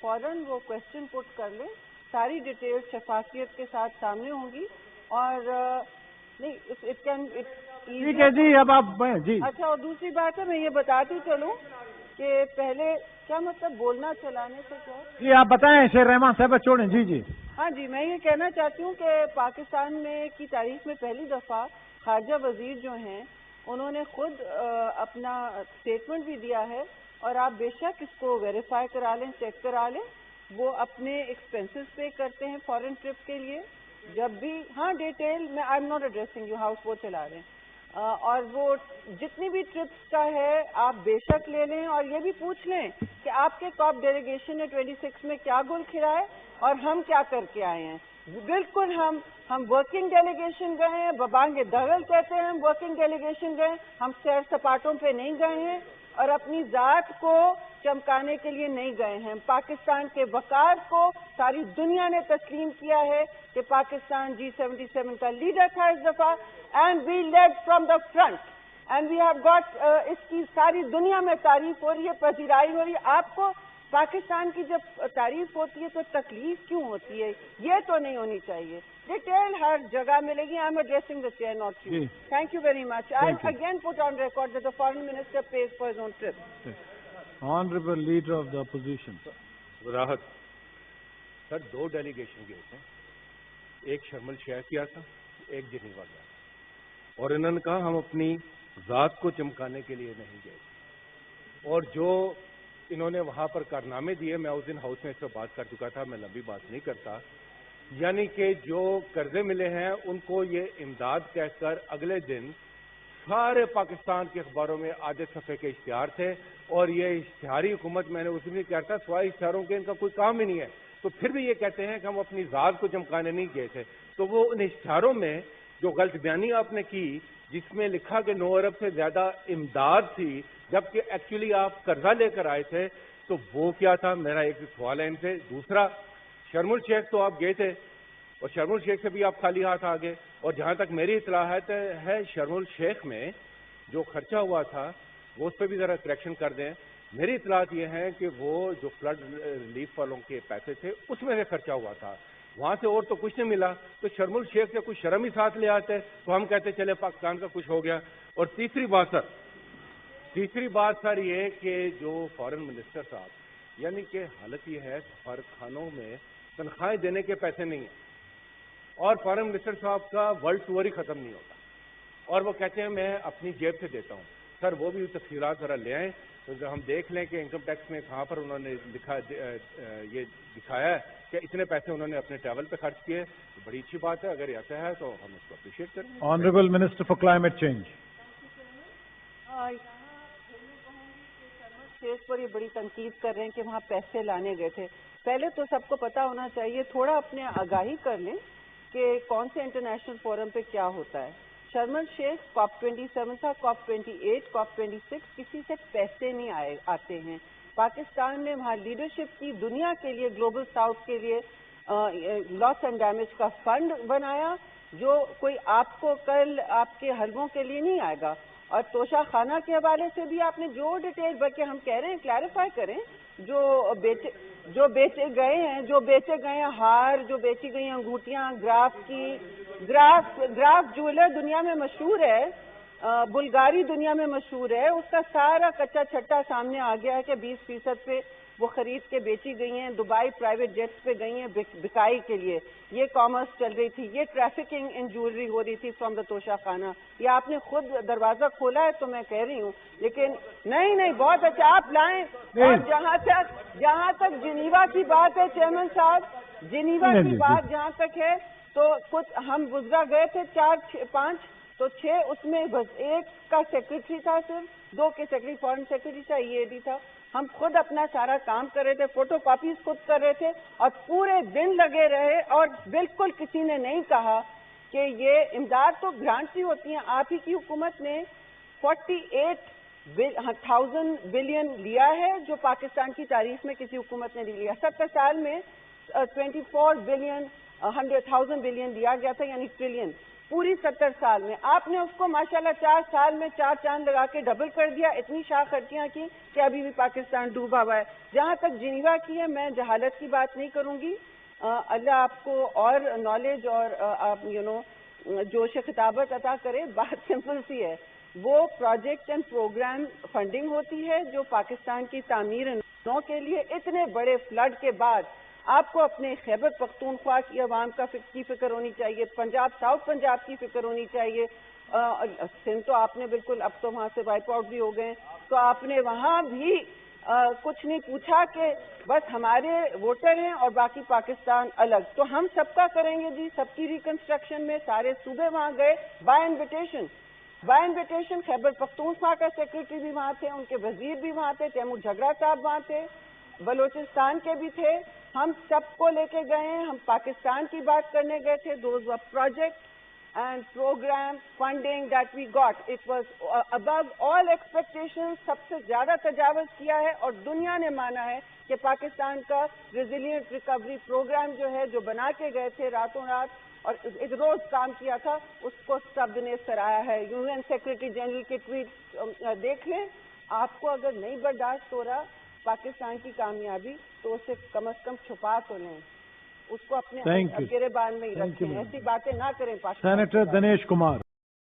فوراً وہ کوشچن پٹ کر لیں, ساری ڈیٹیل شفافیت کے ساتھ سامنے ہوں گی. اور نہیں ٹھیک ہے جی, اب آپ جی. اچھا, اور دوسری بات ہے میں یہ بتاتی چلوں کہ پہلے کیا مطلب بولنا چلانے سے کیا جی آپ بتائیں شیر رحمان صاحب چھوڑیں. جی جی ہاں جی, میں یہ کہنا چاہتی ہوں کہ پاکستان میں کی تاریخ میں پہلی دفعہ خارجہ وزیر جو ہیں انہوں نے خود اپنا اسٹیٹمنٹ بھی دیا ہے, اور آپ بے شک اس کو ویریفائی کرا لیں, چیک کرا لیں. وہ اپنے ایکسپینسز پے کرتے ہیں فارن ٹرپ کے لیے جب بھی. ہاں ڈیٹیل میں I am not addressing you, house وہ چلا رہے ہیں, اور وہ جتنی بھی ٹرپس کا ہے آپ بے شک لے لیں, اور یہ بھی پوچھ لیں کہ آپ کے کاپ ڈیلیگیشن نے 26 میں کیا گل کھلائے اور ہم کیا کر کے آئے ہیں. بالکل ہم ورکنگ ڈیلیگیشن گئے ہیں, ببانگ دغل کہتے ہیں ہم ورکنگ ڈیلیگیشن گئے, ہم سیر سپاٹوں پہ نہیں گئے ہیں اور اپنی ذات کو چمکانے کے لیے نہیں گئے ہیں. پاکستان کے وقار کو ساری دنیا نے تسلیم کیا ہے کہ پاکستان G77 کا لیڈر تھا اس دفعہ, and we led from the front, and we have got, اس کی ساری دنیا میں تعریف ہو رہی ہے, پذیرائی ہو رہی ہے. آپ کو پاکستان کی جب تعریف ہوتی ہے تو تکلیف کیوں ہوتی ہے؟ یہ تو نہیں ہونی چاہیے. ڈیٹیل ہر جگہ ملے گی. I am addressing the chair, not you. Thank you very much. I again put on record that the foreign minister pays for his own trip. Honourable leader of the opposition. وضاحت sir, 2 delegation گئے تھے, ایک شرم الشیخ کیا تھا, ایک Geneva گیا تھا, اور انہوں نے کہا ہم اپنی ذات کو چمکانے کے لیے نہیں گئے. اور جو انہوں نے وہاں پر کارنامے دیے, میں اس دن ہاؤس میں اس سے بات کر چکا تھا, میں لمبی بات نہیں کرتا. یعنی کہ جو قرضے ملے ہیں ان کو یہ امداد کہہ کر اگلے دن سارے پاکستان کے اخباروں میں آدھے صفحے کے اشتہار تھے, اور یہ اشتہاری حکومت میں نے اس دن کہتا سوائے اشتہاروں کے ان کا کوئی کام ہی نہیں ہے. تو پھر بھی یہ کہتے ہیں کہ ہم اپنی ذات کو چمکانے نہیں گئے تھے. تو وہ ان اشتہاروں میں جو غلط بیانی آپ نے کی جس میں لکھا کہ 9 ارب سے زیادہ امداد تھی جبکہ ایکچولی آپ قرضہ لے کر آئے تھے, تو وہ کیا تھا؟ میرا ایک سوال ہے ان سے. دوسرا, شرم الشیخ تو آپ گئے تھے اور شرم الشیخ سے بھی آپ خالی ہاتھ آ گئے, اور جہاں تک میری اطلاع ہے شرم الشیخ میں جو خرچہ ہوا تھا وہ اس پہ بھی ذرا کریکشن کر دیں. میری اطلاعات یہ ہیں کہ وہ جو فلڈ ریلیف والوں کے پیسے تھے اس میں سے خرچہ ہوا تھا, وہاں سے اور تو کچھ نہیں ملا. تو شرم الشیخ سے کچھ شرم ہی ساتھ لے آتے تو ہم کہتے چلے پاکستان کا کچھ ہو گیا. اور تیسری بات سر یہ کہ جو فارن منسٹر صاحب, یعنی کہ حالت یہ ہے سفارتخانوں میں تنخواہیں دینے کے پیسے نہیں ہیں, اور فارن منسٹر صاحب کا ورلڈ ٹور ہی ختم نہیں ہوتا, اور وہ کہتے ہیں میں اپنی جیب سے دیتا ہوں. سر وہ بھی تفصیلات ذرا لے آئیں تو ہم دیکھ لیں کہ انکم ٹیکس میں کہاں پر انہوں نے یہ دکھایا ہے کہ اتنے پیسے انہوں نے اپنے ٹریول پہ خرچ کیے. بڑی اچھی بات ہے, اگر ایسا ہے تو ہم اس کو اپریشیٹ کریں. Honourable minister for climate change. شیخ پر یہ بڑی تنقید کر رہے ہیں کہ وہاں پیسے لانے گئے تھے. پہلے تو سب کو پتا ہونا چاہیے, تھوڑا اپنے آگاہی کر لیں کہ کون سے انٹرنیشنل فورم پہ کیا ہوتا ہے. شرم الشیخ کاپ 27 تھا, کاپ 28, کاپ 26, کسی سے پیسے نہیں آتے ہیں. پاکستان نے وہاں لیڈرشپ کی, دنیا کے لیے, گلوبل ساؤتھ کے لیے لاس اینڈ ڈیمیج کا فنڈ بنایا جو کوئی آپ کو کل آپ کے حلبوں کے لیے نہیں آئے گا. اور توشہ خانہ کے حوالے سے بھی آپ نے جو ڈیٹیل, بلکہ ہم کہہ رہے ہیں کلیریفائی کریں, جو بیچے گئے ہیں ہار, جو بیچی گئی انگوٹیاں, گراف جویلر دنیا میں مشہور ہے, بلگاری دنیا میں مشہور ہے, اس کا سارا کچا چھٹا سامنے آ گیا ہے کہ 20% پہ وہ خرید کے بیچی گئی ہیں, دبئی پرائیویٹ جیٹس پہ گئی ہیں بکائی کے لیے. یہ کامرس چل رہی تھی, یہ ٹریفکنگ ان جویلری ہو رہی تھی فرام دا توشہ خانہ. یہ آپ نے خود دروازہ کھولا ہے تو میں کہہ رہی ہوں, لیکن نہیں بہت اچھا آپ لائیں. اور جہاں تک جنیوا کی بات ہے چیئرمین صاحب, جنیوا کی بات جہاں تک ہے تو کچھ ہم گزرا گئے تھے 4-5, تو 6 اس میں بس ایک کا سیکرٹری تھا, صرف 2 کے سیکرٹری, فارن سیکرٹری تھا, یہ بھی تھا. ہم خود اپنا سارا کام کر رہے تھے, فوٹو کاپیز خود کر رہے تھے, اور پورے دن لگے رہے, اور بالکل کسی نے نہیں کہا کہ یہ امداد تو گرانٹ ہی ہوتی ہیں. آپ ہی کی حکومت نے 48,000 بلین لیا ہے جو پاکستان کی تاریخ میں کسی حکومت نے نہیں لیا. 70 سال میں 24 بلین 100,000 بلین لیا گیا تھا, یعنی ٹریلین. پوری 70 سال میں آپ نے اس کو ماشاءاللہ 4 سال میں 4 چاند لگا کے ڈبل کر دیا، اتنی شاہ خرچیاں کی کہ ابھی بھی پاکستان ڈوبا ہوا ہے. جہاں تک جنیوا کی ہے، میں جہالت کی بات نہیں کروں گی. اللہ آپ کو اور نالج اور آپ جوش خطابت عطا کرے. بات سمپل سی ہے، وہ پروجیکٹ اینڈ پروگرام فنڈنگ ہوتی ہے جو پاکستان کی تعمیر نو کے لیے اتنے بڑے فلڈ کے بعد آپ کو اپنے خیبر پختونخوا کی عوام کی فکر ہونی چاہیے، پنجاب ساؤتھ پنجاب کی فکر ہونی چاہیے. سندھ تو آپ نے بالکل اب تو وہاں سے وائپ آؤٹ بھی ہو گئے، تو آپ نے وہاں بھی کچھ نہیں پوچھا کہ بس ہمارے ووٹر ہیں اور باقی پاکستان الگ. تو ہم سب کا کریں گے جی، سب کی ریکنسٹرکشن میں سارے صوبے وہاں گئے بائی انویٹیشن. خیبر پختونخوا کا سیکرٹری بھی وہاں تھے، ان کے وزیر بھی وہاں تھے، تیمور جھگڑا صاحب وہاں تھے، بلوچستان کے بھی تھے. ہم سب کو لے کے گئے ہیں، ہم پاکستان کی بات کرنے گئے تھے. Those were project and programme funding that we got, it was above all expectation. سب سے زیادہ تجاوز کیا ہے اور دنیا نے مانا ہے کہ پاکستان کا ریزیلینٹ ریکوری پروگرام جو ہے، جو بنا کے گئے تھے راتوں رات اور ایک روز کام کیا تھا، اس کو سب نے سراہا ہے. UN سیکرٹری جنرل کے ٹویٹ دیکھ لیں. آپ کو اگر نہیں برداشت ہو رہا پاکستان کی کامیابی تو اسے کم از کم چھپا تو لیں، اس کو اپنے گریبان میں ہی رکھیں. ایسی باتیں نہ کریں. سینیٹر دنیش کمار.